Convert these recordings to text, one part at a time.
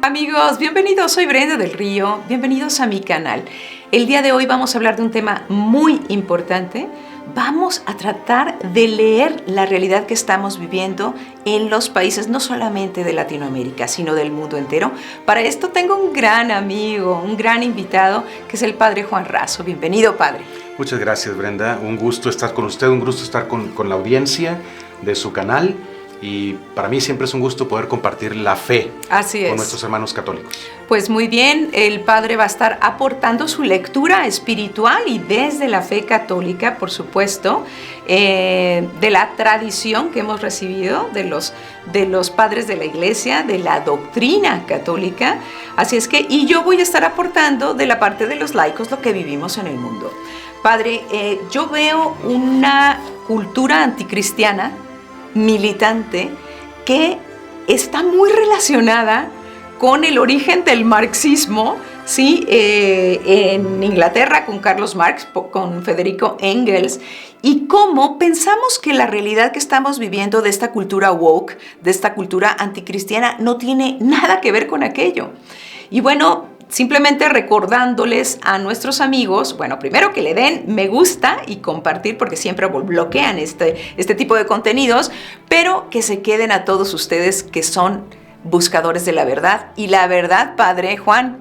Amigos, bienvenidos, soy Brenda del Río, bienvenidos a mi canal. El día de hoy vamos a hablar de un tema muy importante. Vamos a tratar de leer la realidad que estamos viviendo en los países, no solamente de Latinoamérica, sino del mundo entero. Para esto tengo un gran amigo, un gran invitado, que es el Padre Juan Razo. Bienvenido, Padre. Muchas gracias, Brenda. Un gusto estar con usted, un gusto estar con la audiencia de su canal. Y para mí siempre es un gusto poder compartir la fe con nuestros hermanos católicos. Pues muy bien, el Padre va a estar aportando su lectura espiritual y desde la fe católica, por supuesto, de la tradición que hemos recibido de los padres de la Iglesia, de la doctrina católica. Así es que, y yo voy a estar aportando de la parte de los laicos lo que vivimos en el mundo. Padre, yo veo una cultura anticristiana militante que está muy relacionada con el origen del marxismo, ¿sí? En Inglaterra con Carlos Marx, con Federico Engels, y cómo pensamos que la realidad que estamos viviendo de esta cultura woke, de esta cultura anticristiana, no tiene nada que ver con aquello. Y bueno, simplemente recordándoles a nuestros amigos, bueno, primero que le den me gusta y compartir, porque siempre bloquean este tipo de contenidos, pero que se queden a todos ustedes que son buscadores de la verdad. Y la verdad, Padre Juan,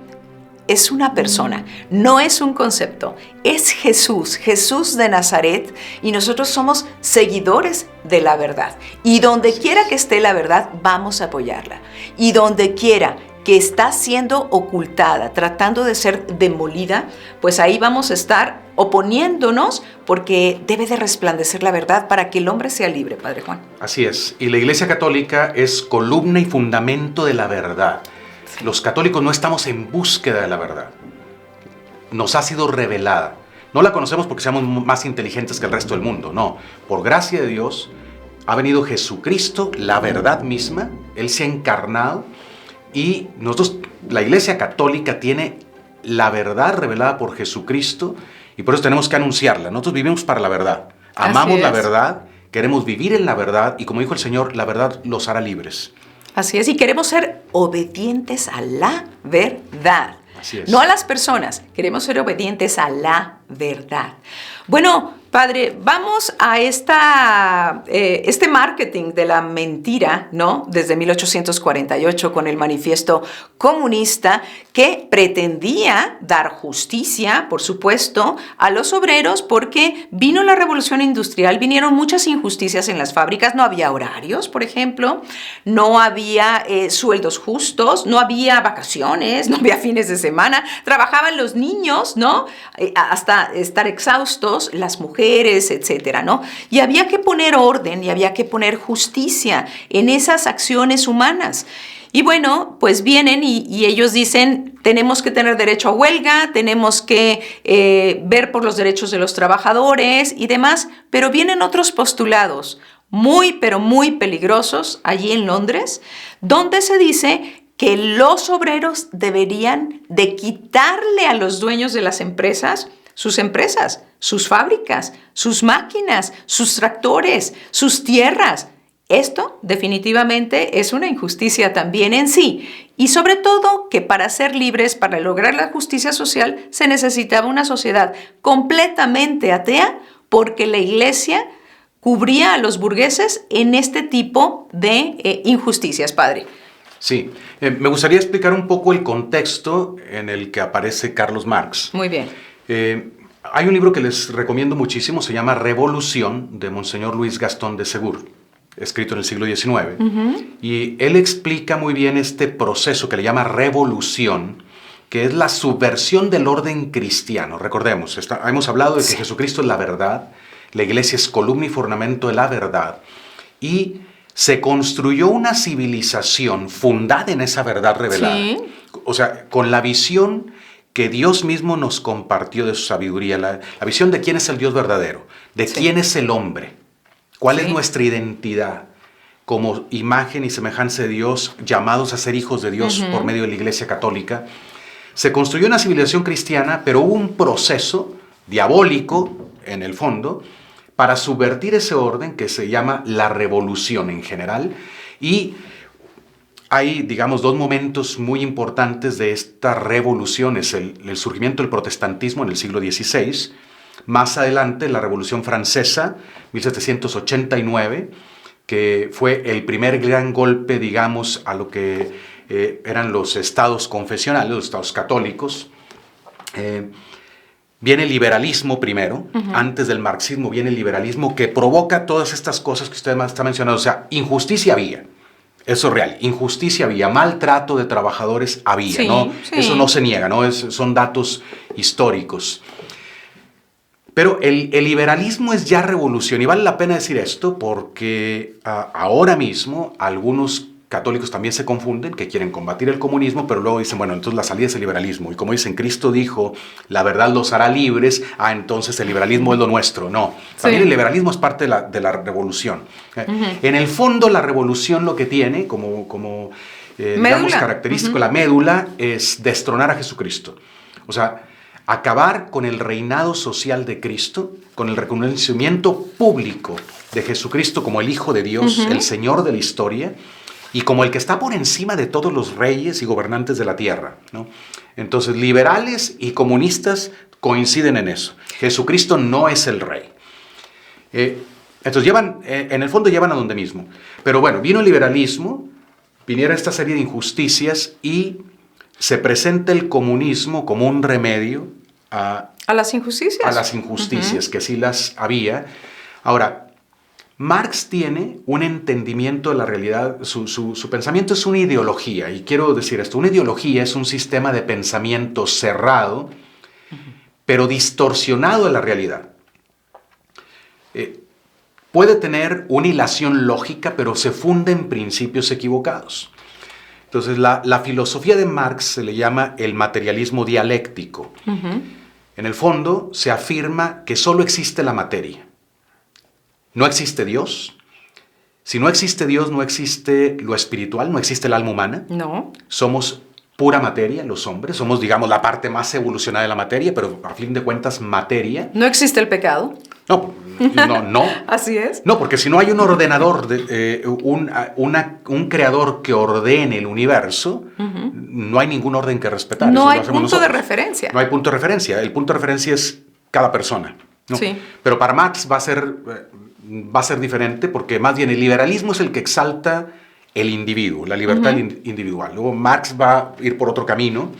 es una persona, no es un concepto, es Jesús, Jesús de Nazaret, y nosotros somos seguidores de la verdad. Y donde quiera que esté la verdad, vamos a apoyarla. Y donde quiera que está siendo ocultada, tratando de ser demolida, pues ahí vamos a estar oponiéndonos, porque debe de resplandecer la verdad para que el hombre sea libre, Padre Juan. Así es, y la Iglesia Católica es columna y fundamento de la verdad. Sí. Los católicos no estamos en búsqueda de la verdad, nos ha sido revelada. No la conocemos porque seamos más inteligentes que el resto del mundo, no. Por gracia de Dios ha venido Jesucristo, la verdad misma, Él se ha encarnado. Y nosotros, la Iglesia Católica tiene la verdad revelada por Jesucristo y por eso tenemos que anunciarla. Nosotros vivimos para la verdad, amamos la verdad, queremos vivir en la verdad y como dijo el Señor, la verdad los hará libres. Así es, y queremos ser obedientes a la verdad. Así es. No a las personas, queremos ser obedientes a la verdad. Bueno, Padre, vamos a este marketing de la mentira, ¿no? Desde 1848 con el manifiesto comunista que pretendía dar justicia, por supuesto, a los obreros porque vino la revolución industrial, vinieron muchas injusticias en las fábricas, no había horarios, por ejemplo, no había sueldos justos, no había vacaciones, no había fines de semana, trabajaban los niños, ¿no? Hasta estar exhaustos, las mujeres, etcétera, ¿no? Y había que poner orden y había que poner justicia en esas acciones humanas. Y bueno, pues vienen y ellos dicen, tenemos que tener derecho a huelga, tenemos que ver por los derechos de los trabajadores y demás, pero vienen otros postulados muy, pero muy peligrosos allí en Londres, donde se dice que los obreros deberían de quitarle a los dueños de las empresas, sus fábricas, sus máquinas, sus tractores, sus tierras. Esto definitivamente es una injusticia también en sí. Y sobre todo que para ser libres, para lograr la justicia social, se necesitaba una sociedad completamente atea porque la Iglesia cubría a los burgueses en este tipo de injusticias, Padre. Sí, me gustaría explicar un poco el contexto en el que aparece Carlos Marx. Muy bien. Hay un libro que les recomiendo muchísimo, se llama Revolución, de Monseñor Luis Gastón de Segur, escrito en el siglo XIX. Y él explica muy bien este proceso que le llama revolución, que es la subversión del orden cristiano. Recordemos, hemos hablado de que Jesucristo es la verdad, la Iglesia es columna y fundamento de la verdad, y se construyó una civilización fundada en esa verdad revelada. Sí. O sea, con la visión que Dios mismo nos compartió de su sabiduría, la visión de quién es el Dios verdadero, de quién es el hombre, cuál es nuestra identidad como imagen y semejanza de Dios, llamados a ser hijos de Dios por medio de la Iglesia Católica. Se construyó una civilización cristiana, pero hubo un proceso diabólico, en el fondo, para subvertir ese orden que se llama la revolución en general, y hay, digamos, dos momentos muy importantes de esta revolución. Es el surgimiento del protestantismo en el siglo XVI. Más adelante, la Revolución Francesa, 1789, que fue el primer gran golpe, digamos, a lo que eran los estados confesionales, los estados católicos. Viene el liberalismo primero, antes del marxismo viene el liberalismo, que provoca todas estas cosas que usted está mencionando. O sea, injusticia había. Eso es real. Injusticia había, maltrato de trabajadores había, Sí, ¿no? sí. Eso no se niega, ¿no? Son datos históricos. Pero el liberalismo es ya revolución, y vale la pena decir esto porque ahora mismo algunos católicos también se confunden, que quieren combatir el comunismo, pero luego dicen, bueno, entonces la salida es el liberalismo. Y como dicen, Cristo dijo, la verdad los hará libres, entonces el liberalismo es lo nuestro. No, también el liberalismo es parte de la revolución. En el fondo, la revolución lo que tiene como digamos, característico, la médula, es destronar a Jesucristo. O sea, acabar con el reinado social de Cristo, con el reconocimiento público de Jesucristo como el Hijo de Dios, el Señor de la historia, y como el que está por encima de todos los reyes y gobernantes de la tierra, ¿no? Entonces, liberales y comunistas coinciden en eso. Jesucristo no es el rey. Entonces, en el fondo llevan a donde mismo. Pero bueno, vino el liberalismo, vinieron esta serie de injusticias y se presenta el comunismo como un remedio a las injusticias. A las injusticias, que sí las había. Ahora, Marx tiene un entendimiento de la realidad, su pensamiento es una ideología, y quiero decir esto, una ideología es un sistema de pensamiento cerrado, pero distorsionado de la realidad. Puede tener una hilación lógica, pero se funde en principios equivocados. Entonces, la filosofía de Marx se le llama el materialismo dialéctico. En el fondo, se afirma que solo existe la materia. No existe Dios. Si no existe Dios, no existe lo espiritual, no existe el alma humana. No. Somos pura materia, los hombres. Somos, digamos, la parte más evolucionada de la materia, pero a fin de cuentas, materia. No existe el pecado. No. Así es. No, porque si no hay un ordenador, un creador que ordene el universo, no hay ningún orden que respetar. No hay punto de referencia. No hay punto de referencia. El punto de referencia es cada persona, ¿no? Sí. Pero para Marx va a ser diferente, porque más bien el liberalismo es el que exalta el individuo, la libertad individual. Luego Marx va a ir por otro camino,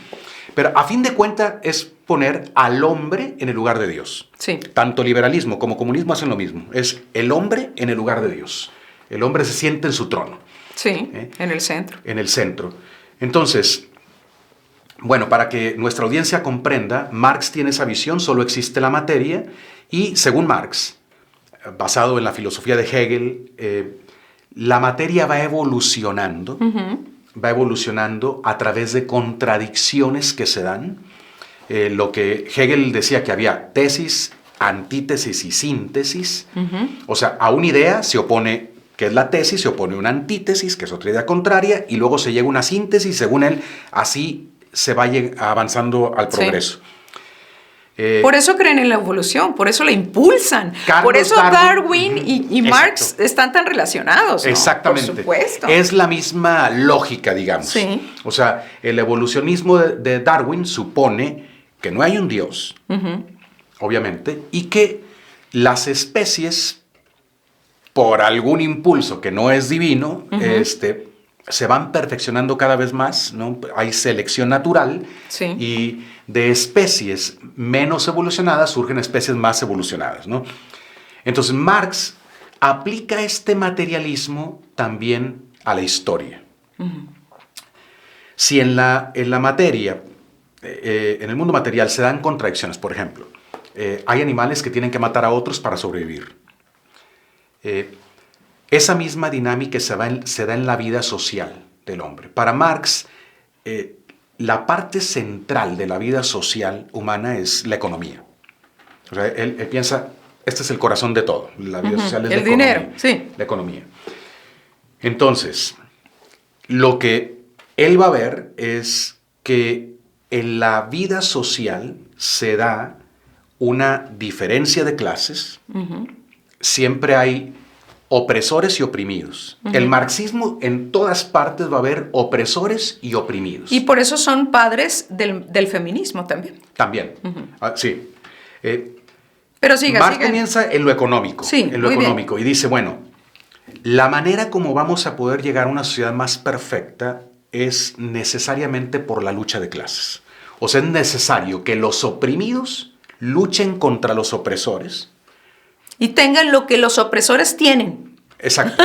pero a fin de cuentas es poner al hombre en el lugar de Dios. Sí. Tanto liberalismo como comunismo hacen lo mismo. Es el hombre en el lugar de Dios. El hombre se siente en su trono. Sí, en el centro. En el centro. Entonces, bueno, para que nuestra audiencia comprenda, Marx tiene esa visión, solo existe la materia, y según Marx, basado en la filosofía de Hegel, la materia va evolucionando a través de contradicciones que se dan. Lo que Hegel decía, que había tesis, antítesis y síntesis. O sea, a una idea se opone, que es la tesis, se opone una antítesis, que es otra idea contraria, y luego se llega a una síntesis, según él, así se va avanzando al progreso. Sí. Por eso creen en la evolución, por eso la impulsan. Por eso Darwin y Marx están tan relacionados, ¿no? Exactamente. Por supuesto. Es la misma lógica, digamos. Sí. O sea, el evolucionismo de Darwin supone que no hay un Dios, obviamente, y que las especies, por algún impulso que no es divino, se van perfeccionando cada vez más, ¿no? Hay selección natural, y de especies menos evolucionadas surgen especies más evolucionadas, ¿no? Entonces Marx aplica este materialismo también a la historia. Si en la materia, en el mundo material se dan contradicciones, por ejemplo, hay animales que tienen que matar a otros para sobrevivir. Esa misma dinámica se da en la vida social del hombre. Para Marx, la parte central de la vida social humana es la economía. O sea, él piensa, este es el corazón de todo. La vida social es la economía. El dinero, sí. La economía. Entonces, lo que él va a ver es que en la vida social se da una diferencia de clases. Siempre hay opresores y oprimidos. El marxismo, en todas partes va a haber opresores y oprimidos. Y por eso son padres del feminismo también. También, sí. Pero siga. Marx comienza en lo económico, Sí, en lo muy económico, bien. y dice, bueno, la manera como vamos a poder llegar a una sociedad más perfecta es necesariamente por la lucha de clases. O sea, es necesario que los oprimidos luchen contra los opresores. Y tengan lo que los opresores tienen. Exacto.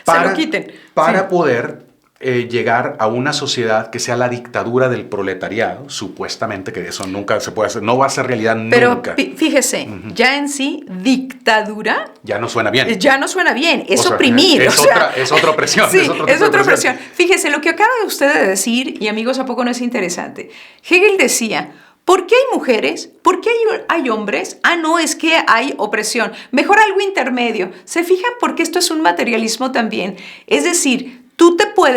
Se lo quiten. Para Sí. poder llegar a una sociedad que sea la dictadura del proletariado, supuestamente, que eso nunca se puede hacer, no va a ser realidad Pero nunca. fíjese, ya en sí, dictadura Ya no suena bien. ya no suena bien, es O sea, oprimir. es otra opresión. Sí, es otro tipo es de otra opresión. Fíjese, lo que acaba de usted de decir, y amigos, ¿a poco no es interesante? Hegel decía, ¿por qué hay mujeres? ¿Por qué hay hombres? Ah, no, es que hay opresión. Mejor algo intermedio. ¿Se fijan? Porque esto es un materialismo también. Es decir,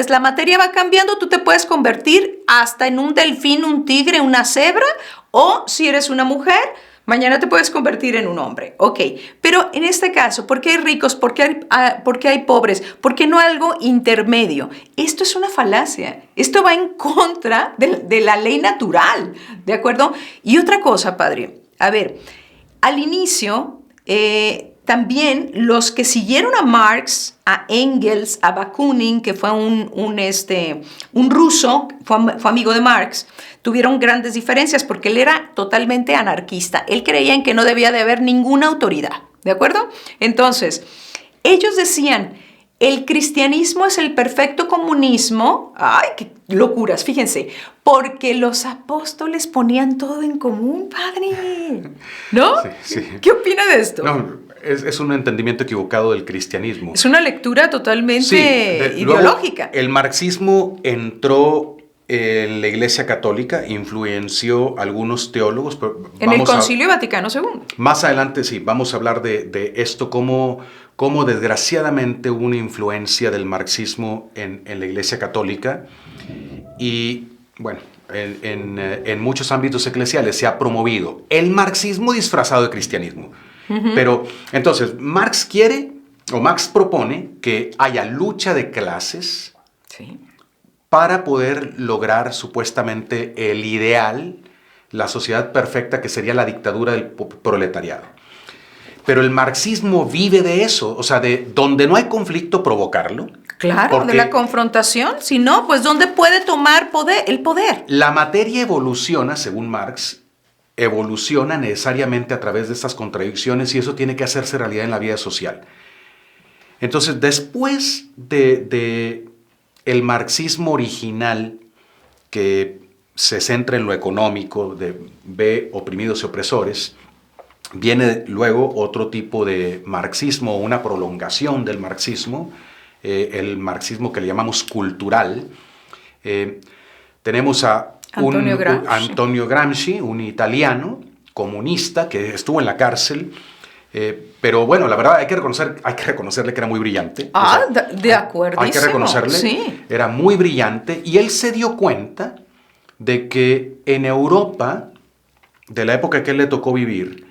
la materia va cambiando, tú te puedes convertir hasta en un delfín, un tigre, una cebra, o si eres una mujer, mañana te puedes convertir en un hombre. Ok, pero en este caso, ¿por qué hay ricos? ¿Por qué hay pobres? ¿Por qué no algo intermedio? Esto es una falacia. Esto va en contra de la ley natural, ¿de acuerdo? Y otra cosa, padre. A ver, al inicio, también los que siguieron a Marx, a Engels, a Bakunin, que fue un ruso, fue amigo de Marx, tuvieron grandes diferencias porque él era totalmente anarquista. Él creía en que no debía de haber ninguna autoridad, ¿de acuerdo? Entonces, ellos decían, el cristianismo es el perfecto comunismo. ¡Ay, qué locuras! Fíjense, porque los apóstoles ponían todo en común, padre. ¿No? Sí, sí. ¿Qué opina de esto? No, es un entendimiento equivocado del cristianismo. Es una lectura totalmente Sí, ideológica. Luego, el marxismo entró en la Iglesia Católica, influenció a algunos teólogos. En el Concilio Vaticano II. Más adelante, sí, vamos a hablar de esto, cómo desgraciadamente hubo una influencia del marxismo en la Iglesia Católica. Y bueno, en muchos ámbitos eclesiales se ha promovido el marxismo disfrazado de cristianismo. Pero entonces, Marx propone que haya lucha de clases, Sí. para poder lograr supuestamente el ideal, la sociedad perfecta que sería la dictadura del proletariado. Pero el marxismo vive de eso, o sea, de donde no hay conflicto, provocarlo. Claro, de la confrontación. Si no, pues ¿dónde puede tomar el poder? La materia evoluciona, según Marx, evoluciona necesariamente a través de estas contradicciones y eso tiene que hacerse realidad en la vida social. Entonces, después de el marxismo original, que se centra en lo económico, ve oprimidos y opresores, viene luego otro tipo de marxismo, una prolongación del marxismo, el marxismo que le llamamos cultural. Tenemos a Antonio Gramsci, un italiano comunista que estuvo en la cárcel. Pero bueno, la verdad hay que reconocerle que era muy brillante. De acuerdo. Hay que reconocerle, sí. Era muy brillante y él se dio cuenta de que en Europa, de la época que él le tocó vivir,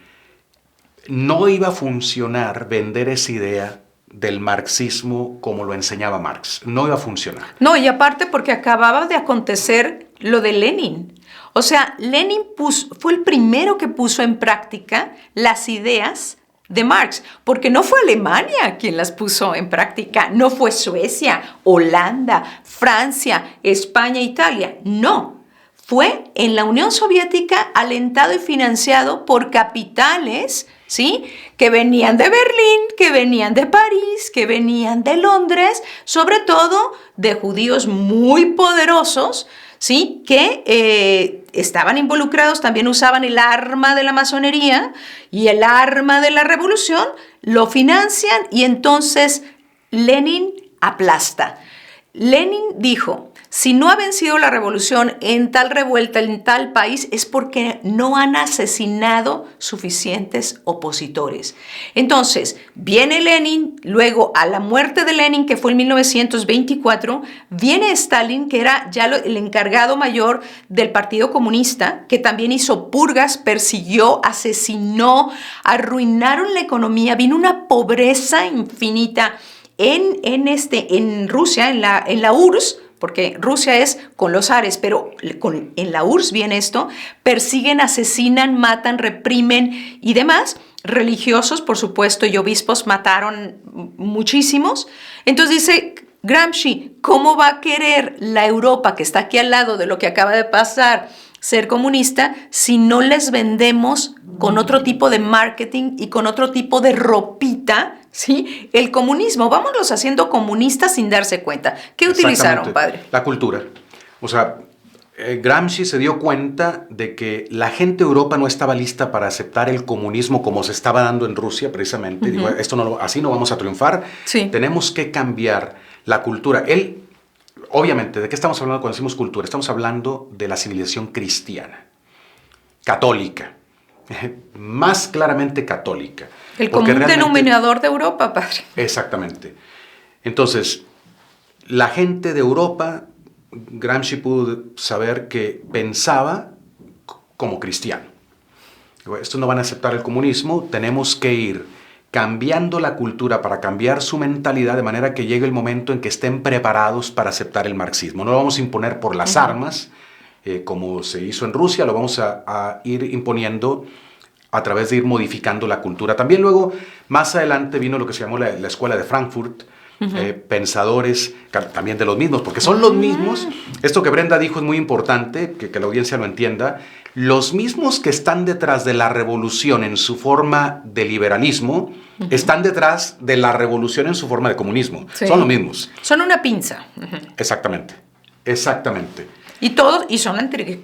no iba a funcionar vender esa idea del marxismo como lo enseñaba Marx. No iba a funcionar. No, y aparte porque acababa de acontecer lo de Lenin. O sea, Lenin fue el primero que puso en práctica las ideas de Marx, porque no fue Alemania quien las puso en práctica, no fue Suecia, Holanda, Francia, España, Italia, no. Fue en la Unión Soviética alentado y financiado por capitales, ¿sí? Que venían de Berlín, que venían de París, que venían de Londres, sobre todo de judíos muy poderosos, ¿sí? Que estaban involucrados, también usaban el arma de la masonería y el arma de la revolución, lo financian y entonces Lenin aplasta. Lenin dijo, si no ha vencido la revolución en tal revuelta, en tal país, es porque no han asesinado suficientes opositores. Entonces, viene Lenin, luego a la muerte de Lenin, que fue en 1924, viene Stalin, que era ya el encargado mayor del Partido Comunista, que también hizo purgas, persiguió, asesinó, arruinaron la economía, vino una pobreza infinita en Rusia, en la URSS, porque Rusia es con los zares, pero en la URSS viene esto, persiguen, asesinan, matan, reprimen y demás. Religiosos, por supuesto, y obispos mataron muchísimos. Entonces dice Gramsci, ¿cómo va a querer la Europa, que está aquí al lado de lo que acaba de pasar, ser comunista si no les vendemos con otro tipo de marketing y con otro tipo de ropita, ¿sí? El comunismo, vámonos haciendo comunistas sin darse cuenta. ¿Qué utilizaron, padre? La cultura. O sea, Gramsci se dio cuenta de que la gente de Europa no estaba lista para aceptar el comunismo como se estaba dando en Rusia, precisamente. Uh-huh. Digo, así no vamos a triunfar. Sí. Tenemos que cambiar la cultura. Obviamente, ¿de qué estamos hablando cuando decimos cultura? Estamos hablando de la civilización cristiana, católica, más claramente católica. El común denominador de Europa, padre. Exactamente. Entonces, la gente de Europa, Gramsci pudo saber que pensaba como cristiano. Estos no van a aceptar el comunismo, tenemos que ir cambiando la cultura para cambiar su mentalidad de manera que llegue el momento en que estén preparados para aceptar el marxismo. No lo vamos a imponer por las armas, como se hizo en Rusia, lo vamos a ir imponiendo a través de ir modificando la cultura. También luego, más adelante, vino lo que se llamó la Escuela de Frankfurt, pensadores también de los mismos, porque son los mismos. Esto que Brenda dijo es muy importante, que la audiencia lo entienda. Los mismos que están detrás de la revolución en su forma de liberalismo, están detrás de la revolución en su forma de comunismo. Sí. Son los mismos. Son una pinza. Exactamente, exactamente. Y son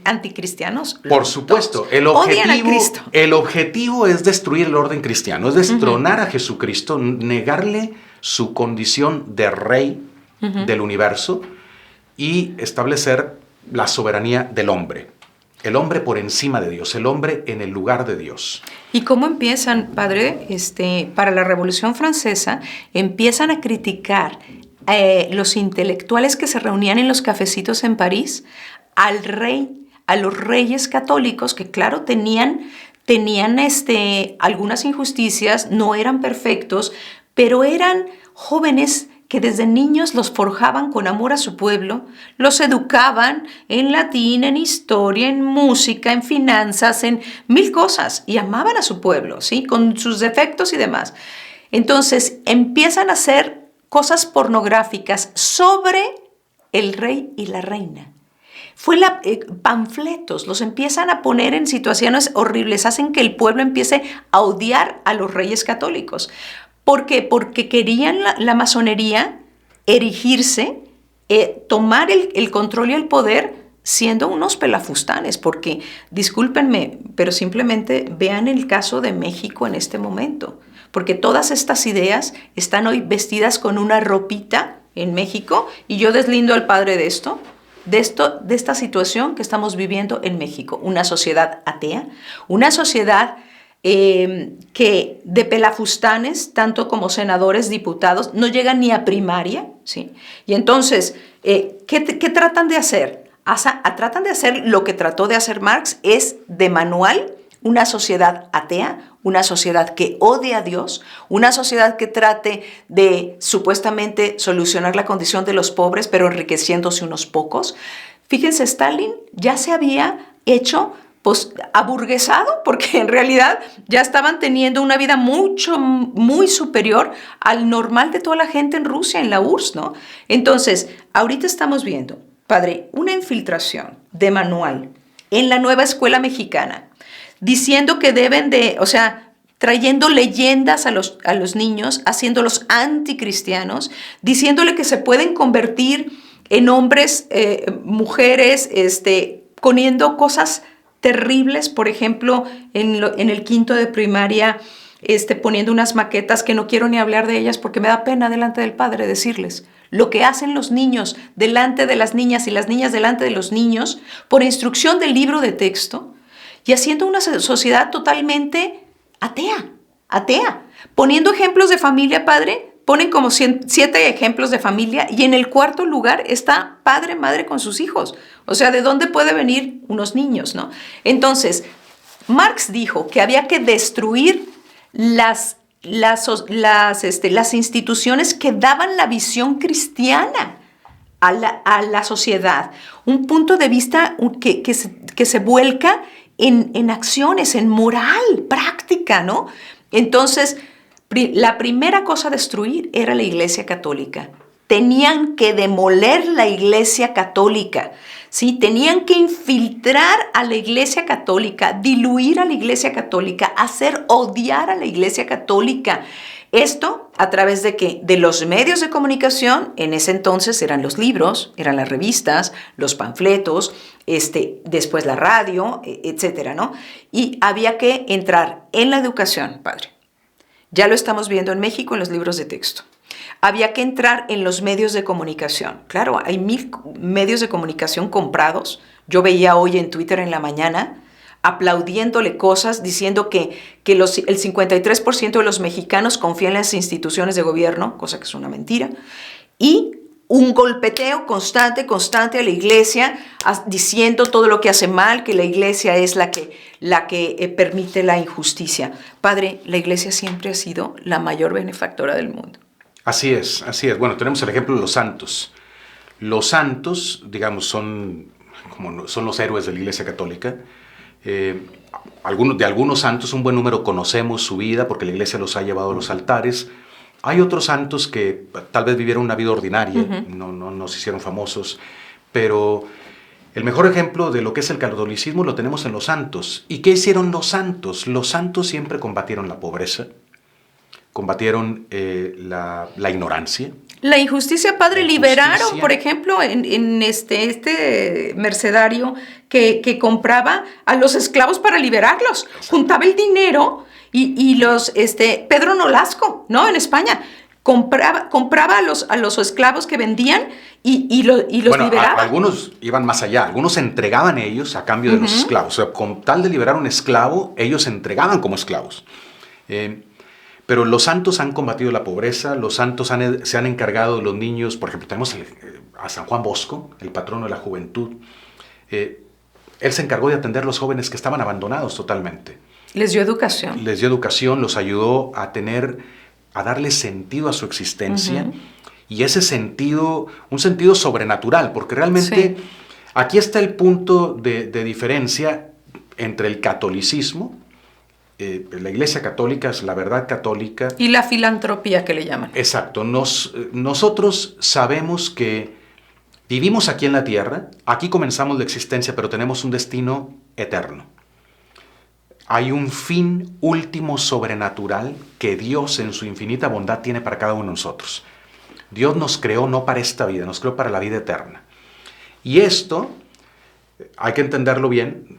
anticristianos. Por supuesto. El objetivo es destruir el orden cristiano, es destronar a Jesucristo, negarle su condición de rey del universo y establecer la soberanía del hombre. El hombre por encima de Dios, el hombre en el lugar de Dios. ¿Y cómo empiezan, padre? Para la Revolución Francesa, empiezan a criticar los intelectuales que se reunían en los cafecitos en París al rey, a los reyes católicos que, claro, tenían algunas injusticias, no eran perfectos, pero eran jóvenes que desde niños los forjaban con amor a su pueblo, los educaban en latín, en historia, en música, en finanzas, en mil cosas, y amaban a su pueblo, ¿sí? Con sus defectos y demás. Entonces empiezan a hacer cosas pornográficas sobre el rey y la reina. Panfletos, los empiezan a poner en situaciones horribles, hacen que el pueblo empiece a odiar a los reyes católicos. ¿Por qué? Porque querían la masonería erigirse, tomar el control y el poder siendo unos pelafustanes, porque, discúlpenme, pero simplemente vean el caso de México en este momento, porque todas estas ideas están hoy vestidas con una ropita en México, y yo deslindo al padre de esta situación que estamos viviendo en México, una sociedad atea, una sociedad que de pelafustanes, tanto como senadores, diputados, no llegan ni a primaria, ¿sí? Y entonces, ¿qué tratan de hacer? Tratan de hacer lo que trató de hacer Marx, es de manual una sociedad atea, una sociedad que odia a Dios, una sociedad que trate de supuestamente solucionar la condición de los pobres, pero enriqueciéndose unos pocos. Fíjense, Stalin ya se había hecho aburguesado, porque en realidad ya estaban teniendo una vida muy superior al normal de toda la gente en Rusia, en la URSS, ¿no? Entonces, ahorita estamos viendo, padre, una infiltración de manual en la nueva escuela mexicana, diciendo que deben trayendo leyendas a los niños, haciéndolos anticristianos, diciéndole que se pueden convertir en hombres, mujeres, poniendo cosas terribles, por ejemplo, en el quinto de primaria, poniendo unas maquetas que no quiero ni hablar de ellas porque me da pena delante del padre decirles lo que hacen los niños delante de las niñas y las niñas delante de los niños por instrucción del libro de texto y haciendo una sociedad totalmente atea. Poniendo ejemplos de familia, padre, ponen como 7 ejemplos de familia y en el cuarto lugar está padre, madre con sus hijos. O sea, ¿de dónde puede venir unos niños, no? Entonces, Marx dijo que había que destruir las instituciones que daban la visión cristiana a la sociedad. Un punto de vista que se vuelca en acciones, en moral, práctica, ¿no? Entonces, la primera cosa a destruir era la Iglesia Católica. Tenían que demoler la Iglesia Católica, ¿sí? Tenían que infiltrar a la Iglesia Católica, diluir a la Iglesia Católica, hacer odiar a la Iglesia Católica. Esto a través de ¿qué? De los medios de comunicación. En ese entonces eran los libros, eran las revistas, los panfletos, después la radio, etcétera, ¿no? Y había que entrar en la educación, padre. Ya lo estamos viendo en México en los libros de texto. Había que entrar en los medios de comunicación. Claro, hay 1000 medios de comunicación comprados. Yo veía hoy en Twitter en la mañana aplaudiéndole cosas, diciendo que el 53% de los mexicanos confían en las instituciones de gobierno, cosa que es una mentira, y un golpeteo constante a la iglesia, diciendo todo lo que hace mal, que la iglesia es la que permite la injusticia. Padre, la iglesia siempre ha sido la mayor benefactora del mundo. Así es. Bueno, tenemos el ejemplo de los santos. Los santos, digamos, son los héroes de la Iglesia Católica. De algunos santos, un buen número conocemos su vida porque la iglesia los ha llevado a los altares. Hay otros santos que tal vez vivieron una vida ordinaria, no se hicieron famosos, pero el mejor ejemplo de lo que es el catolicismo lo tenemos en los santos. ¿Y qué hicieron los santos? Los santos siempre combatieron la pobreza, combatieron la ignorancia. La injusticia, padre, liberaron, por ejemplo, en este mercedario que compraba a los esclavos para liberarlos. Exacto. Juntaba el dinero y Pedro Nolasco, ¿no? En España, compraba a los esclavos que vendían y los liberaba. Algunos iban más allá, algunos entregaban ellos a cambio de los esclavos. O sea, con tal de liberar a un esclavo, ellos se entregaban como esclavos. Pero los santos han combatido la pobreza, los santos se han encargado de los niños. Por ejemplo, tenemos a San Juan Bosco, el patrono de la juventud. Él se encargó de atender a los jóvenes que estaban abandonados totalmente. Les dio educación. Los ayudó a darle sentido a su existencia. Y ese sentido, un sentido sobrenatural, porque realmente aquí está el punto de diferencia entre el catolicismo. La Iglesia Católica es la verdad católica. Y la filantropía que le llaman. Exacto. Nosotros sabemos que vivimos aquí en la tierra, aquí comenzamos la existencia, pero tenemos un destino eterno. Hay un fin último sobrenatural que Dios en su infinita bondad tiene para cada uno de nosotros. Dios nos creó no para esta vida, nos creó para la vida eterna. Y esto, hay que entenderlo bien,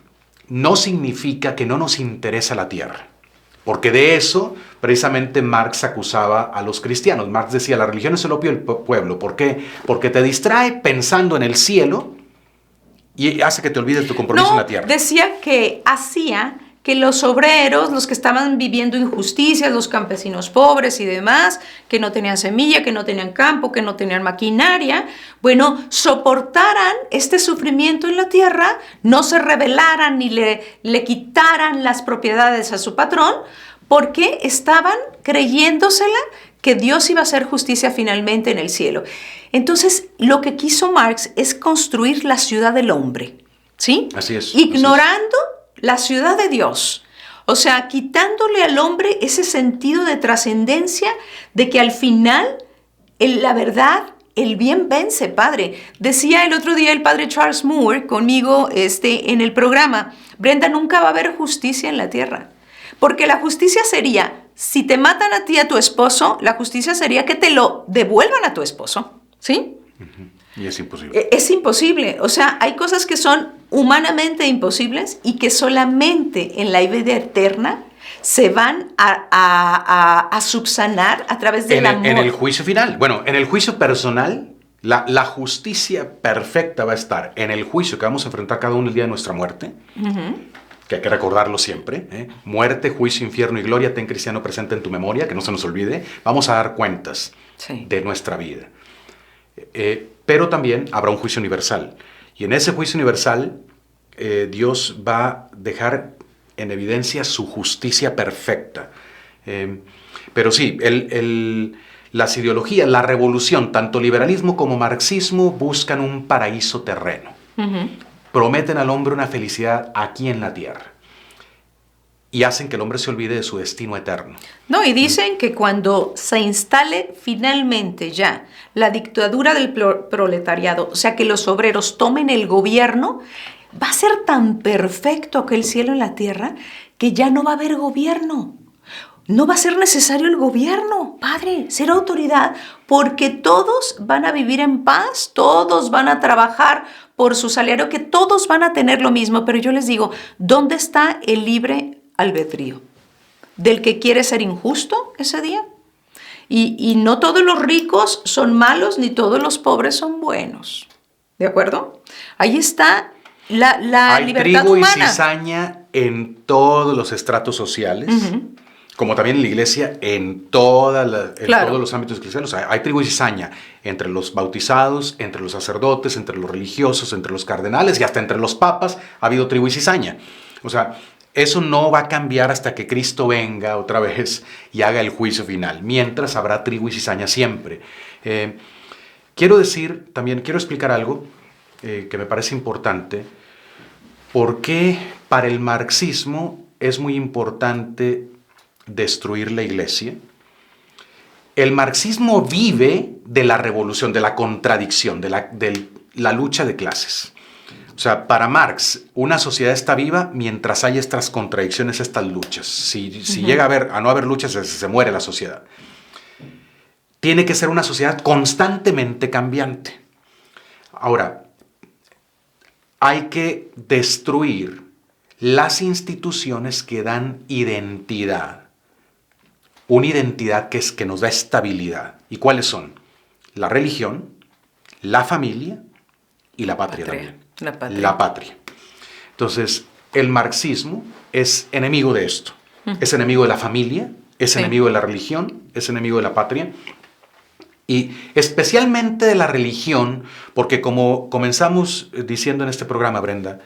no significa que no nos interesa la tierra, porque de eso precisamente Marx acusaba a los cristianos. Marx decía, la religión es el opio del pueblo. ¿Por qué? Porque te distrae pensando en el cielo y hace que te olvides tu compromiso en la tierra. Decía que hacía que los obreros, los que estaban viviendo injusticias, los campesinos pobres y demás, que no tenían semilla, que no tenían campo, que no tenían maquinaria, bueno, soportaran este sufrimiento en la tierra, no se rebelaran ni le quitaran las propiedades a su patrón, porque estaban creyéndosela que Dios iba a hacer justicia finalmente en el cielo. Entonces, lo que quiso Marx es construir la ciudad del hombre, ¿sí? Así es. Ignorando la ciudad de Dios, o sea, quitándole al hombre ese sentido de trascendencia de que al final la verdad, el bien vence, padre. Decía el otro día el padre Charles Moore conmigo en el programa, Brenda, nunca va a haber justicia en la tierra, porque la justicia sería, si te matan a ti, a tu esposo, la justicia sería que te lo devuelvan a tu esposo, ¿sí? Y es imposible. Es imposible. O sea, hay cosas que son humanamente imposibles y que solamente en la vida eterna se van a subsanar a través del amor. En el juicio final. Bueno, en el juicio personal, la justicia perfecta va a estar en el juicio que vamos a enfrentar cada uno el día de nuestra muerte, que hay que recordarlo siempre. Muerte, juicio, infierno y gloria, ten cristiano presente en tu memoria, que no se nos olvide. Vamos a dar cuentas de nuestra vida. Pero también habrá un juicio universal. Y en ese juicio universal, Dios va a dejar en evidencia su justicia perfecta. Pero sí, las ideologías, la revolución, tanto liberalismo como marxismo, buscan un paraíso terreno. Prometen al hombre una felicidad aquí en la tierra. Y hacen que el hombre se olvide de su destino eterno. No, y dicen que cuando se instale finalmente ya la dictadura del proletariado, o sea, que los obreros tomen el gobierno, va a ser tan perfecto aquel cielo en la tierra que ya no va a haber gobierno. No va a ser necesario el gobierno, padre, ser autoridad, porque todos van a vivir en paz, todos van a trabajar por su salario, que todos van a tener lo mismo. Pero yo les digo, ¿dónde está el libre albedrío? ¿Del que quiere ser injusto ese día? Y no todos los ricos son malos, ni todos los pobres son buenos. ¿De acuerdo? Ahí está la libertad trigo humana. Y cizaña en todos los estratos sociales, como también en la iglesia, en todos los ámbitos eclesiales. O sea, hay trigo y cizaña entre los bautizados, entre los sacerdotes, entre los religiosos, entre los cardenales y hasta entre los papas ha habido trigo y cizaña. O sea, eso no va a cambiar hasta que Cristo venga otra vez y haga el juicio final. Mientras habrá trigo y cizaña siempre. Quiero explicar algo que me parece importante. ¿Por qué para el marxismo es muy importante destruir la iglesia? El marxismo vive de la revolución, de la contradicción, de la lucha de clases. O sea, para Marx, una sociedad está viva mientras hay estas contradicciones, estas luchas. Si llega a no haber luchas, se muere la sociedad. Tiene que ser una sociedad constantemente cambiante. Ahora, hay que destruir las instituciones que dan identidad. Una identidad que nos da estabilidad. ¿Y cuáles son? La religión, la familia y la patria también. La patria. Entonces, el marxismo es enemigo de esto. Es enemigo de la familia, es enemigo de la religión, es enemigo de la patria. Y especialmente de la religión, porque como comenzamos diciendo en este programa, Brenda,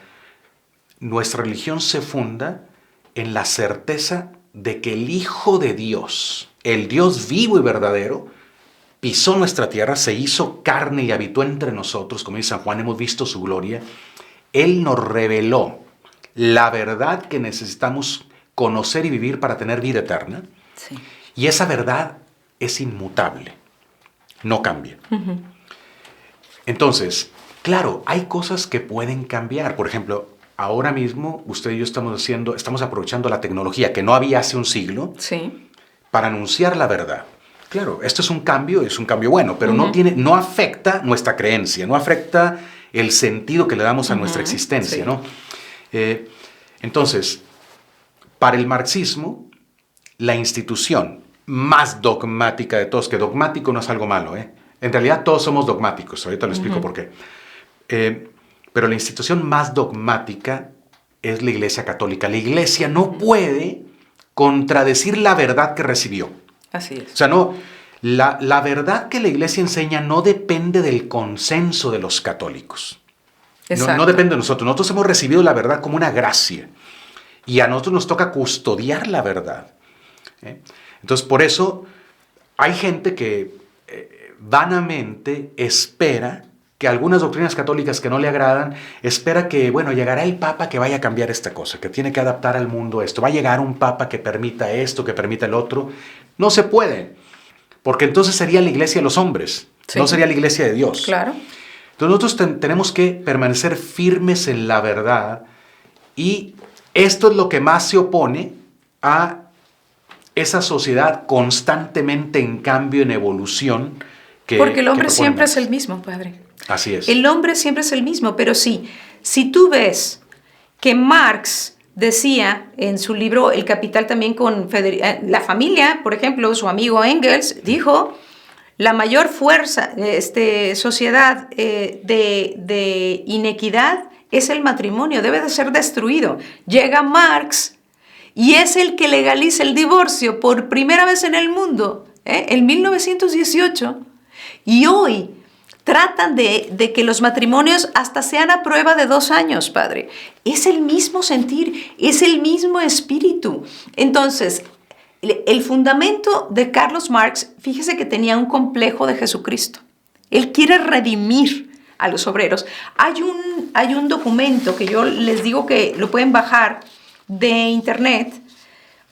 nuestra religión se funda en la certeza de que el Hijo de Dios, el Dios vivo y verdadero, pisó nuestra tierra, se hizo carne y habitó entre nosotros, como dice San Juan, hemos visto su gloria. Él nos reveló la verdad que necesitamos conocer y vivir para tener vida eterna. Sí. Y esa verdad es inmutable, no cambia. Entonces, claro, hay cosas que pueden cambiar. Por ejemplo, ahora mismo usted y yo estamos aprovechando la tecnología que no había hace un siglo para anunciar la verdad. Claro, esto es un cambio bueno, pero no afecta nuestra creencia, no afecta el sentido que le damos a nuestra existencia, ¿no? Entonces, para el marxismo, la institución más dogmática de todos, que dogmático no es algo malo, en realidad todos somos dogmáticos, ahorita lo explico por qué. Pero la institución más dogmática es la Iglesia Católica. La Iglesia no puede contradecir la verdad que recibió. Así es. O sea, la verdad que la Iglesia enseña no depende del consenso de los católicos. No depende de nosotros. Nosotros hemos recibido la verdad como una gracia. Y a nosotros nos toca custodiar la verdad. Entonces, por eso hay gente que vanamente espera que algunas doctrinas católicas que no le agradan, espera que, bueno, llegará el Papa que vaya a cambiar esta cosa, que tiene que adaptar al mundo esto. Va a llegar un Papa que permita esto, que permita el otro. No se puede, porque entonces sería la iglesia de los hombres, no sería la iglesia de Dios. Claro. Entonces nosotros tenemos que permanecer firmes en la verdad, y esto es lo que más se opone a esa sociedad constantemente en cambio, en evolución. Porque el hombre siempre es el mismo, padre. Así es. El hombre siempre es el mismo, pero si tú ves que Marx decía en su libro El Capital también con la familia, por ejemplo, su amigo Engels dijo, la mayor fuerza, sociedad de inequidad es el matrimonio, debe de ser destruido. Llega Marx y es el que legaliza el divorcio por primera vez en el mundo, en 1918, y hoy tratan de que los matrimonios hasta sean a prueba de 2 años, padre. Es el mismo sentir, es el mismo espíritu. Entonces, el fundamento de Carlos Marx, fíjese que tenía un complejo de Jesucristo. Él quiere redimir a los obreros. Hay un documento que yo les digo que lo pueden bajar de internet.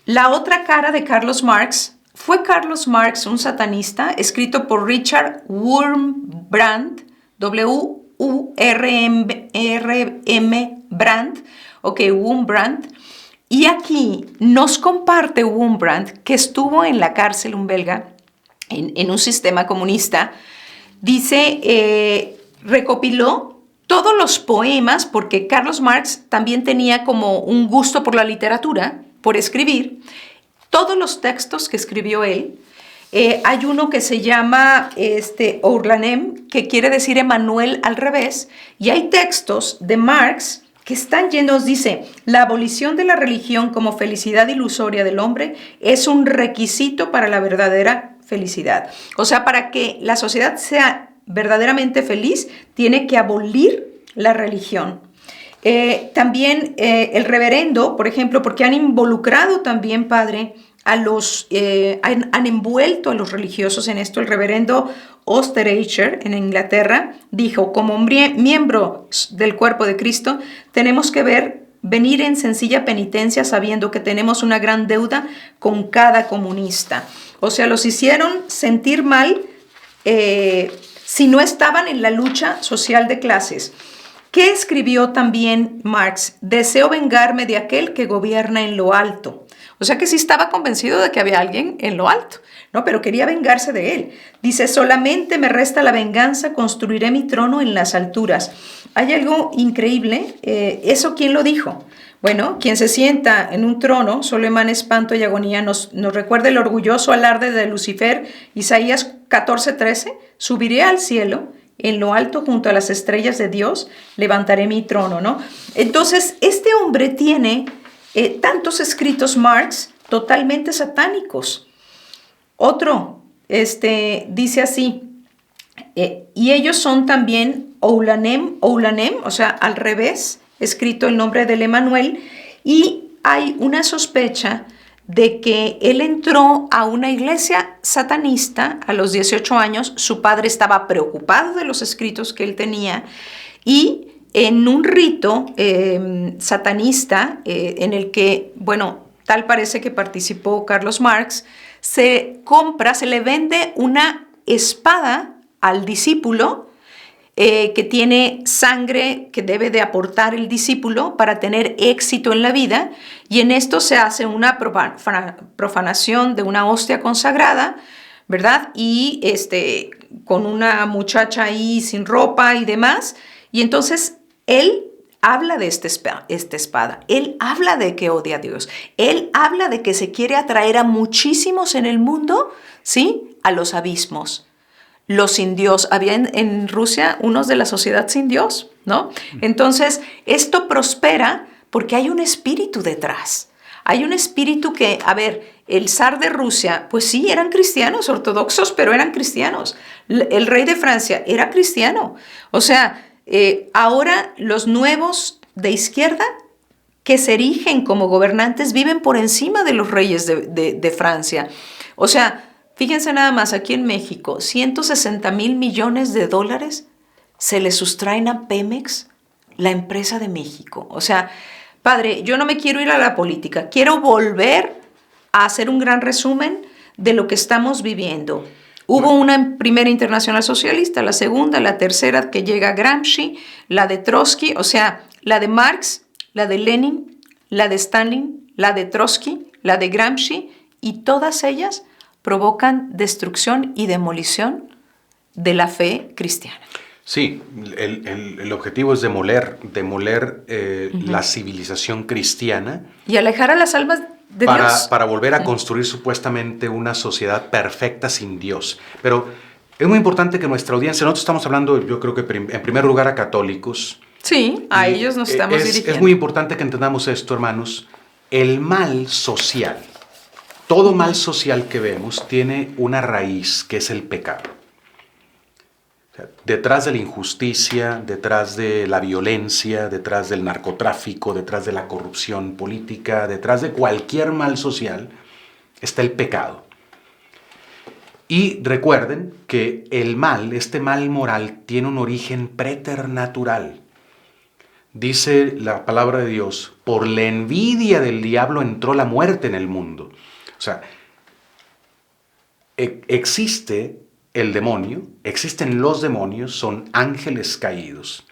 La otra cara de Carlos Marx. ¿Fue Carlos Marx un satanista? Escrito por Richard Wurmbrand, W-U-R-M Brand, Wurmbrand. Y aquí nos comparte Wurmbrand, que estuvo en la cárcel, un belga, en un sistema comunista. Dice, recopiló todos los poemas, porque Carlos Marx también tenía como un gusto por la literatura, por escribir, todos los textos que escribió él. Hay uno que se llama Ourlanem, que quiere decir Emanuel al revés, y hay textos de Marx que están llenos, dice, la abolición de la religión como felicidad ilusoria del hombre es un requisito para la verdadera felicidad. O sea, para que la sociedad sea verdaderamente feliz, tiene que abolir la religión. También el reverendo, por ejemplo, porque han involucrado también, padre, han envuelto a los religiosos en esto. El reverendo Osterreicher en Inglaterra dijo, como miembros del cuerpo de Cristo, tenemos que venir en sencilla penitencia sabiendo que tenemos una gran deuda con cada comunista. O sea, los hicieron sentir mal si no estaban en la lucha social de clases. ¿Qué escribió también Marx? Deseo vengarme de aquel que gobierna en lo alto. O sea que sí estaba convencido de que había alguien en lo alto, ¿no? Pero quería vengarse de él. Dice, solamente me resta la venganza, construiré mi trono en las alturas. Hay algo increíble. ¿Eso quién lo dijo? Bueno, quien se sienta en un trono solo emana espanto y agonía. Nos recuerda el orgulloso alarde de Lucifer, Isaías 14:13. Subiré al cielo. En lo alto, junto a las estrellas de Dios, levantaré mi trono, ¿no? Entonces, este hombre tiene tantos escritos, Marx, totalmente satánicos. Otro, dice así, y ellos son también Oulanem, o sea, al revés, escrito el nombre del Emanuel, y hay una sospecha de que él entró a una iglesia satanista a los 18 años. Su padre estaba preocupado de los escritos que él tenía y en un rito satanista en el que, bueno, tal parece que participó Carlos Marx, se le vende una espada al discípulo que tiene sangre que debe de aportar el discípulo para tener éxito en la vida, y en esto se hace una profanación de una hostia consagrada, ¿verdad? Y con una muchacha ahí sin ropa y demás, y entonces él habla de esta espada, él habla de que odia a Dios, él habla de que se quiere atraer a muchísimos en el mundo, ¿sí? A los abismos. Los sin Dios, había en Rusia unos de la sociedad sin Dios, ¿no? Entonces, esto prospera porque hay un espíritu detrás. Hay un espíritu que, a ver, el zar de Rusia, pues sí, eran cristianos ortodoxos, pero eran cristianos. El rey de Francia era cristiano. O sea, ahora los nuevos de izquierda que se erigen como gobernantes viven por encima de los reyes de Francia. O sea, fíjense nada más, aquí en México, 160,000 millones de dólares se le sustraen a Pemex, la empresa de México. O sea, padre, yo no me quiero ir a la política, quiero volver a hacer un gran resumen de lo que estamos viviendo. Hubo una primera internacional socialista, la segunda, la tercera que llega Gramsci, la de Trotsky, o sea, la de Marx, la de Lenin, la de Stalin, la de Trotsky, la de Gramsci, y todas ellas provocan destrucción y demolición de la fe cristiana. Sí, el objetivo es demoler la civilización cristiana. Y alejar a las almas de Dios. Para volver a construir supuestamente una sociedad perfecta sin Dios. Pero es muy importante que nuestra audiencia, nosotros estamos hablando, yo creo que en primer lugar a católicos. Sí, a ellos nos estamos dirigiendo. Es muy importante que entendamos esto, hermanos. El mal social, todo mal social que vemos tiene una raíz que es el pecado. O sea, detrás de la injusticia, detrás de la violencia, detrás del narcotráfico, detrás de la corrupción política, detrás de cualquier mal social, está el pecado. Y recuerden que el mal, este mal moral, tiene un origen preternatural. Dice la palabra de Dios, por la envidia del diablo entró la muerte en el mundo. O sea, existe el demonio, existen los demonios, son ángeles caídos,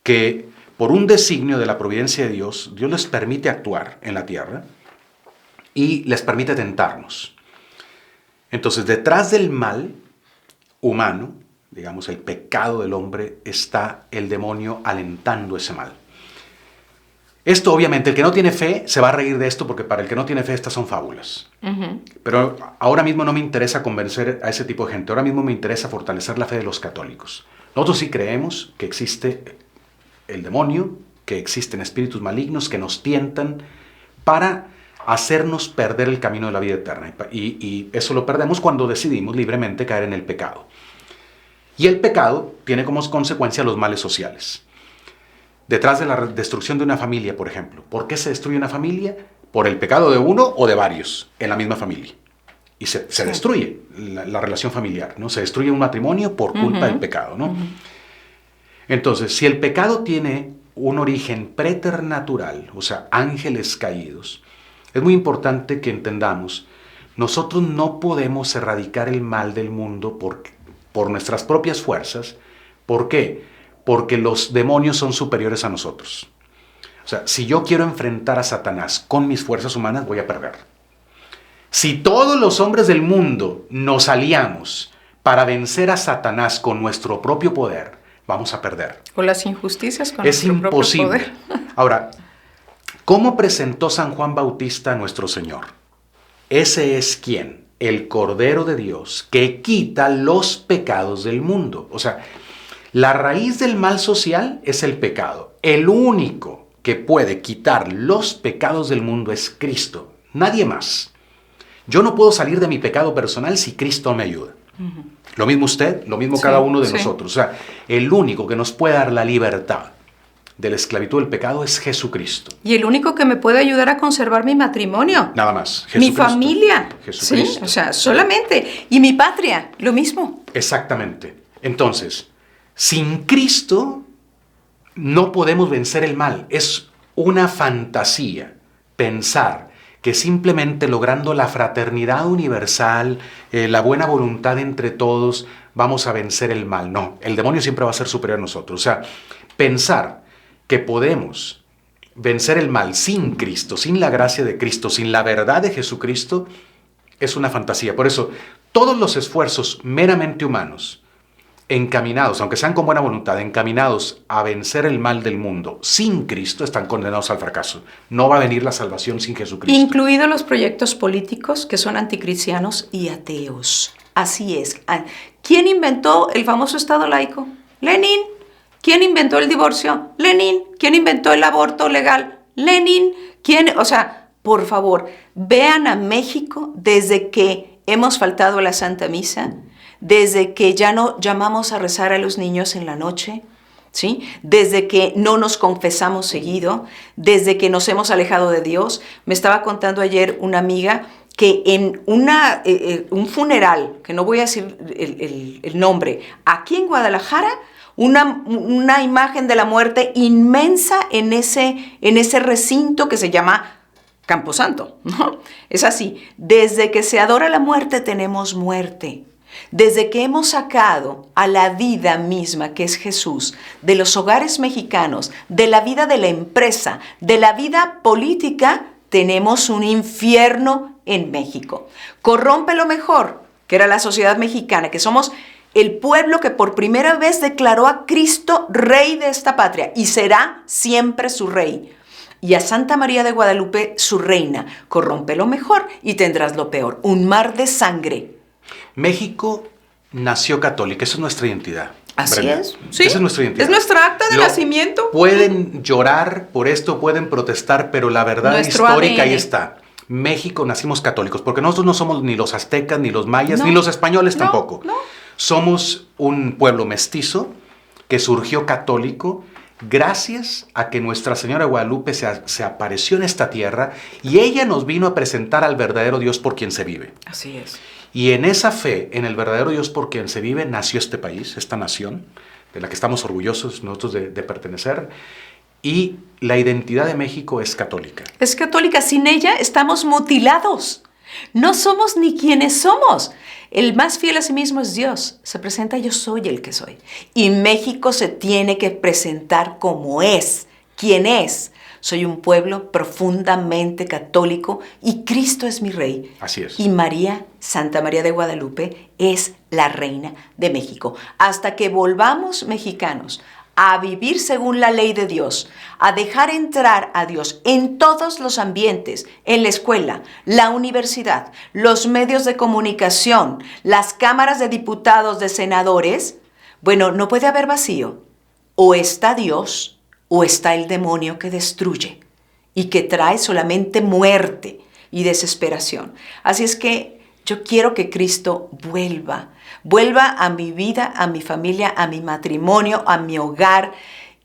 que por un designio de la providencia de Dios, Dios les permite actuar en la tierra y les permite tentarnos. Entonces, detrás del mal humano, digamos, el pecado del hombre, está el demonio alentando ese mal. Esto, obviamente, el que no tiene fe se va a reír de esto porque para el que no tiene fe estas son fábulas. Pero ahora mismo no me interesa convencer a ese tipo de gente. Ahora mismo me interesa fortalecer la fe de los católicos. Nosotros sí creemos que existe el demonio, que existen espíritus malignos que nos tientan para hacernos perder el camino de la vida eterna. Y eso lo perdemos cuando decidimos libremente caer en el pecado. Y el pecado tiene como consecuencia los males sociales. Detrás de la destrucción de una familia, por ejemplo. ¿Por qué se destruye una familia? Por el pecado de uno o de varios en la misma familia. Y se destruye la relación familiar, ¿no? Se destruye un matrimonio por culpa del pecado, ¿no? Entonces, si el pecado tiene un origen preternatural, o sea, ángeles caídos, es muy importante que entendamos, nosotros no podemos erradicar el mal del mundo por nuestras propias fuerzas. ¿Por qué? Porque los demonios son superiores a nosotros. O sea, si yo quiero enfrentar a Satanás con mis fuerzas humanas, voy a perder. Si todos los hombres del mundo nos aliamos para vencer a Satanás con nuestro propio poder, vamos a perder. Con las injusticias, con es nuestro imposible. propio poder. Ahora, ¿cómo presentó San Juan Bautista a nuestro Señor? Ese es ¿quién? El Cordero de Dios que quita los pecados del mundo. O sea, la raíz del mal social es el pecado. El único que puede quitar los pecados del mundo es Cristo. Nadie más. Yo no puedo salir de mi pecado personal si Cristo me ayuda. Lo mismo usted, lo mismo cada uno de nosotros. O sea, el único que nos puede dar la libertad de la esclavitud del pecado es Jesucristo. Y el único que me puede ayudar a conservar mi matrimonio. Nada más. Mi familia. Jesucristo. Sí, o sea, solamente. Y mi patria, lo mismo. Exactamente. Entonces, sin Cristo no podemos vencer el mal. Es una fantasía pensar que simplemente logrando la fraternidad universal, la buena voluntad entre todos, vamos a vencer el mal. No, el demonio siempre va a ser superior a nosotros. O sea, pensar que podemos vencer el mal sin Cristo, sin la gracia de Cristo, sin la verdad de Jesucristo, es una fantasía. Por eso, todos los esfuerzos meramente humanos, encaminados, aunque sean con buena voluntad, encaminados a vencer el mal del mundo sin Cristo, están condenados al fracaso. No va a venir la salvación sin Jesucristo. Incluidos los proyectos políticos que son anticristianos y ateos. Así es. ¿Quién inventó el famoso Estado laico? Lenin. ¿Quién inventó el divorcio? Lenin. ¿Quién inventó el aborto legal? Lenin. ¿Quién? O sea, por favor, vean a México desde que hemos faltado a la Santa Misa, desde que ya no llamamos a rezar a los niños en la noche, ¿sí? Desde que no nos confesamos seguido, desde que nos hemos alejado de Dios. Me estaba contando ayer una amiga que en un funeral, que no voy a decir el nombre, aquí en Guadalajara, una imagen de la muerte inmensa en ese recinto que se llama Camposanto, ¿no? Es así, desde que se adora la muerte tenemos muerte. Desde que hemos sacado a la vida misma, que es Jesús, de los hogares mexicanos, de la vida de la empresa, de la vida política, tenemos un infierno en México. Corrompe lo mejor, que era la sociedad mexicana, que somos el pueblo que por primera vez declaró a Cristo rey de esta patria y será siempre su rey. Y a Santa María de Guadalupe su reina. Corrompe lo mejor y tendrás lo peor. Un mar de sangre. México nació católica, esa es nuestra identidad. Así Brenda. es. Sí. Esa es nuestra identidad. Es nuestra acta de nacimiento. Pueden llorar por esto, pueden protestar, pero la verdad Nuestro histórica ADN. ahí está. México nacimos católicos, porque nosotros no somos ni los aztecas, ni los mayas, No. ni los españoles No, tampoco. no. Somos un pueblo mestizo que surgió católico gracias a que Nuestra Señora de Guadalupe se apareció en esta tierra y ella nos vino a presentar al verdadero Dios por quien se vive. Así es. Y en esa fe, en el verdadero Dios por quien se vive, nació este país, esta nación, de la que estamos orgullosos nosotros de pertenecer. Y la identidad de México es católica. Es católica. Sin ella estamos mutilados. No somos ni quienes somos. El más fiel a sí mismo es Dios. Se presenta: yo soy el que soy. Y México se tiene que presentar como es. ¿Quién es? Soy un pueblo profundamente católico y Cristo es mi rey. Así es. Y María, Santa María de Guadalupe, es la reina de México. Hasta que volvamos mexicanos a vivir según la ley de Dios, a dejar entrar a Dios en todos los ambientes, en la escuela, la universidad, los medios de comunicación, las cámaras de diputados, de senadores, bueno, no puede haber vacío. O está Dios o está el demonio que destruye y que trae solamente muerte y desesperación. Así es que yo quiero que Cristo vuelva a mi vida, a mi familia, a mi matrimonio, a mi hogar,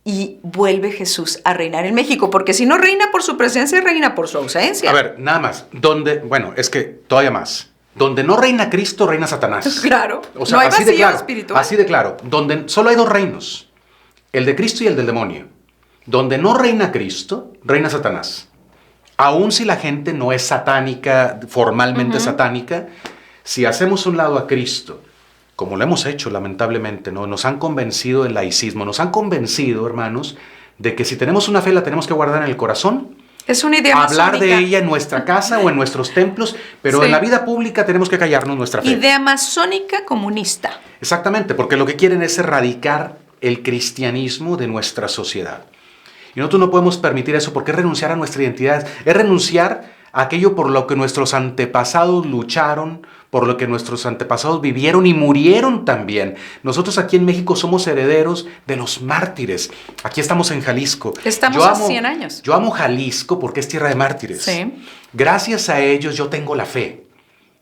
y vuelve Jesús a reinar en México, porque si no reina por su presencia, reina por su ausencia. A ver, nada más. Es que todavía más. Donde no reina Cristo, reina Satanás. Claro. O sea, no hay así vacío de claro, espiritual. así de claro. Donde solo hay dos reinos, el de Cristo y el del demonio. Donde no reina Cristo, reina Satanás. Aun si la gente no es satánica, formalmente satánica, si hacemos un lado a Cristo, como lo hemos hecho lamentablemente, ¿no? Nos han convencido del laicismo, nos han convencido, hermanos, de que si tenemos una fe la tenemos que guardar en el corazón. Es una idea hablar masónica. de ella en nuestra casa o en nuestros templos, pero Sí. en la vida pública tenemos que callarnos nuestra fe. Idea masónica comunista. Exactamente, porque lo que quieren es erradicar el cristianismo de nuestra sociedad. Y nosotros no podemos permitir eso, porque es renunciar a nuestra identidad, es renunciar a aquello por lo que nuestros antepasados lucharon, por lo que nuestros antepasados vivieron y murieron también. Nosotros aquí en México somos herederos de los mártires. Aquí estamos en Jalisco. Estamos a 100 años. Yo amo Jalisco porque es tierra de mártires. Sí. Gracias a ellos yo tengo la fe.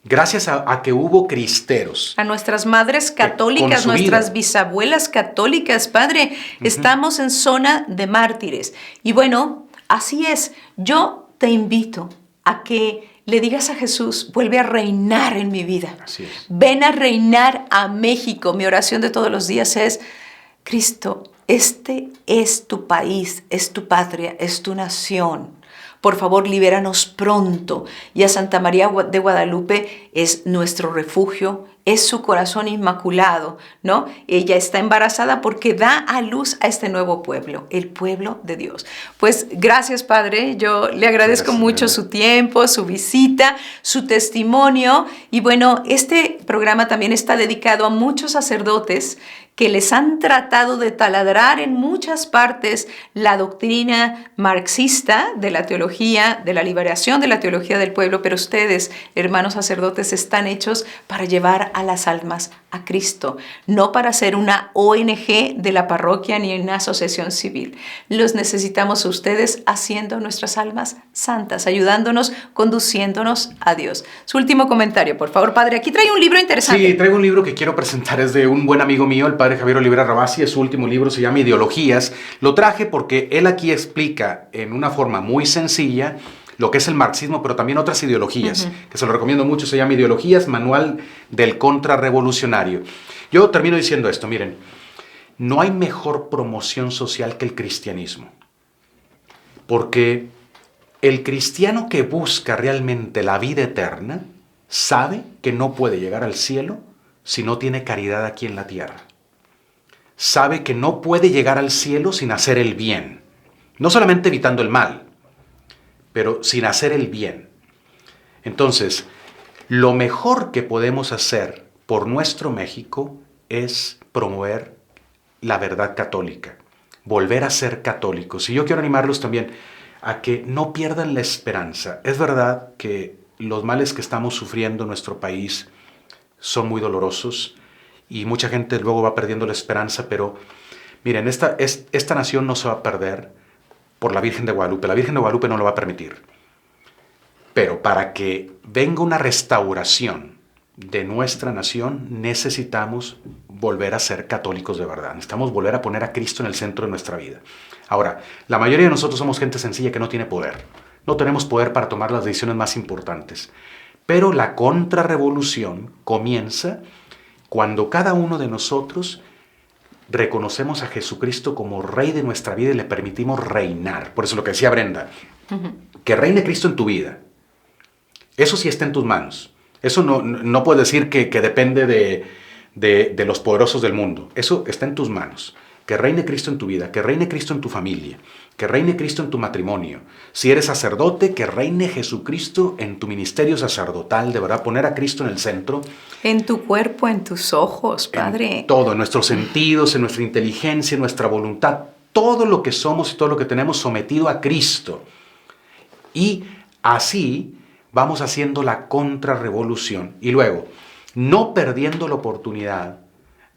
Gracias a que hubo cristeros. A nuestras madres católicas, con su nuestras vida. bisabuelas católicas, Padre, estamos en zona de mártires. Y bueno, así es. Yo te invito a que le digas a Jesús: vuelve a reinar en mi vida. Así es. Ven a reinar a México. Mi oración de todos los días es: Cristo, este es tu país, es tu patria, es tu nación. Por favor, libéranos pronto. Y a Santa María de Guadalupe es nuestro refugio, es su corazón inmaculado, ¿no? Ella está embarazada porque da a luz a este nuevo pueblo, el pueblo de Dios. Pues gracias, Padre. Yo le agradezco Gracias, mucho Brenda. su tiempo, su visita, su testimonio. Y bueno, este programa también está dedicado a muchos sacerdotes que les han tratado de taladrar en muchas partes la doctrina marxista de la teología, de la liberación de la teología del pueblo, pero ustedes, hermanos sacerdotes, están hechos para llevar a las almas a Cristo, no para ser una ONG de la parroquia ni una asociación civil. Los necesitamos a ustedes haciendo nuestras almas santas, ayudándonos, conduciéndonos a Dios. Su último comentario, por favor, Padre. Aquí trae un libro interesante. Sí, traigo un libro que quiero presentar, es de un buen amigo mío, el padre Javier Olivera Rabasi. Su último libro se llama Ideologías. Lo traje porque él aquí explica en una forma muy sencilla lo que es el marxismo, pero también otras ideologías, que se lo recomiendo mucho. Se llama Ideologías, Manual del Contrarrevolucionario. Yo termino diciendo esto, miren, no hay mejor promoción social que el cristianismo, porque el cristiano que busca realmente la vida eterna sabe que no puede llegar al cielo si no tiene caridad aquí en la tierra. Sabe que no puede llegar al cielo sin hacer el bien, no solamente evitando el mal, pero sin hacer el bien. Entonces, lo mejor que podemos hacer por nuestro México es promover la verdad católica, volver a ser católicos. Y yo quiero animarlos también a que no pierdan la esperanza. Es verdad que los males que estamos sufriendo en nuestro país son muy dolorosos y mucha gente luego va perdiendo la esperanza, pero miren, esta nación no se va a perder por la Virgen de Guadalupe. La Virgen de Guadalupe no lo va a permitir. Pero para que venga una restauración de nuestra nación, necesitamos volver a ser católicos de verdad. Necesitamos volver a poner a Cristo en el centro de nuestra vida. Ahora, la mayoría de nosotros somos gente sencilla que no tiene poder. No tenemos poder para tomar las decisiones más importantes. Pero la contrarrevolución comienza cuando cada uno de nosotros reconocemos a Jesucristo como Rey de nuestra vida y le permitimos reinar. Por eso lo que decía Brenda, que reine Cristo en tu vida. Eso sí está en tus manos. Eso no puedes decir que depende de los poderosos del mundo. Eso está en tus manos. Que reine Cristo en tu vida, que reine Cristo en tu familia, que reine Cristo en tu matrimonio. Si eres sacerdote, que reine Jesucristo en tu ministerio sacerdotal, de verdad, poner a Cristo en el centro. En tu cuerpo, en tus ojos, Padre. En todo, en nuestros sentidos, en nuestra inteligencia, en nuestra voluntad. Todo lo que somos y todo lo que tenemos sometido a Cristo. Y así vamos haciendo la contrarrevolución. Y luego, no perdiendo la oportunidad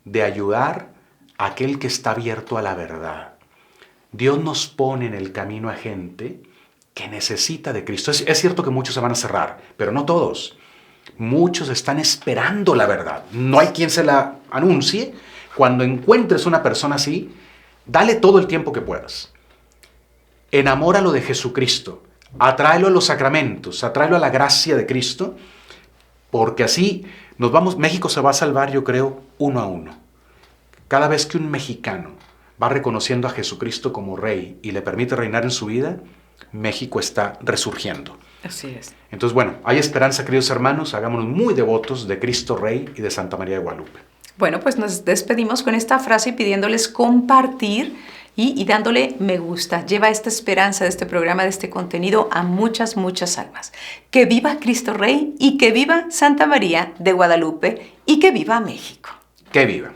de ayudar a aquel que está abierto a la verdad. Dios nos pone en el camino a gente que necesita de Cristo. Es cierto que muchos se van a cerrar, pero no todos. Muchos están esperando la verdad. No hay quien se la anuncie. Cuando encuentres una persona así, dale todo el tiempo que puedas. Enamóralo de Jesucristo. Atráelo a los sacramentos. Atráelo a la gracia de Cristo. Porque así México se va a salvar, yo creo, uno a uno. Cada vez que un mexicano va reconociendo a Jesucristo como Rey y le permite reinar en su vida, México está resurgiendo. Así es. Entonces, bueno, hay esperanza, queridos hermanos. Hagámonos muy devotos de Cristo Rey y de Santa María de Guadalupe. Bueno, pues nos despedimos con esta frase pidiéndoles compartir y dándole me gusta. Lleva esta esperanza de este programa, de este contenido a muchas, muchas almas. Que viva Cristo Rey y que viva Santa María de Guadalupe y que viva México. Que viva.